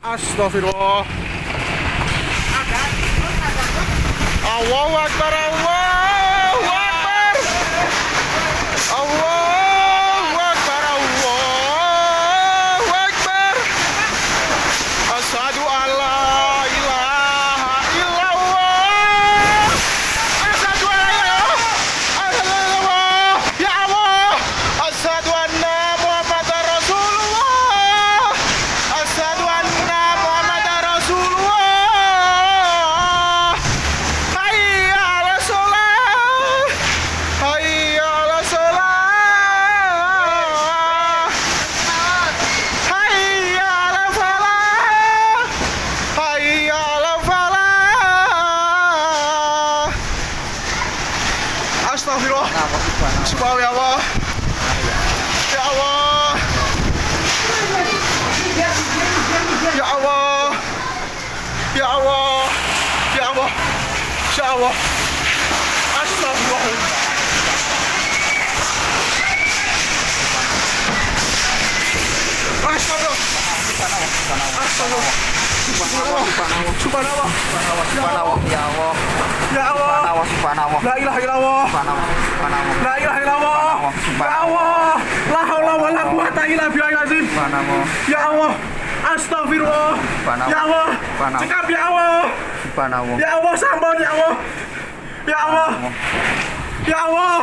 Astagfirullah. Allahu Akbar, Allahu Akbar. Allahu Akbar, Allahu Akbar. Asyhadu an la ilaha illallah. Asyhadu an la ilaha illallah. Ya Allah. Asyhadu anna Muhammadar Rasulullah. Asyhadu anna Muhammadar Rasulullah. Hayya 'alas shalah. Hayya 'alas shalah. Hayya 'alal falah. Hayya 'alal falah. Astagfirullah. Subhanallah ya Allah. Ya Allah. Ya Allah. Ya Allah. Ya Allah. Ya Allah. Astagfirullah. Astagfirullah. Astagfirullah. Subhanallah. Subhanallah. Ya Allah. Ya Allah. Subhanallah. La ilaha illallah. La ilaha illallah. Ya Allah. La haula wala quwata illa billahil azim. Ya Allah. Astagfirullah. Ya Allah. Cekap ya Allah. Ya Allah, sampun ya Allah. Ya Allah. Ya Allah.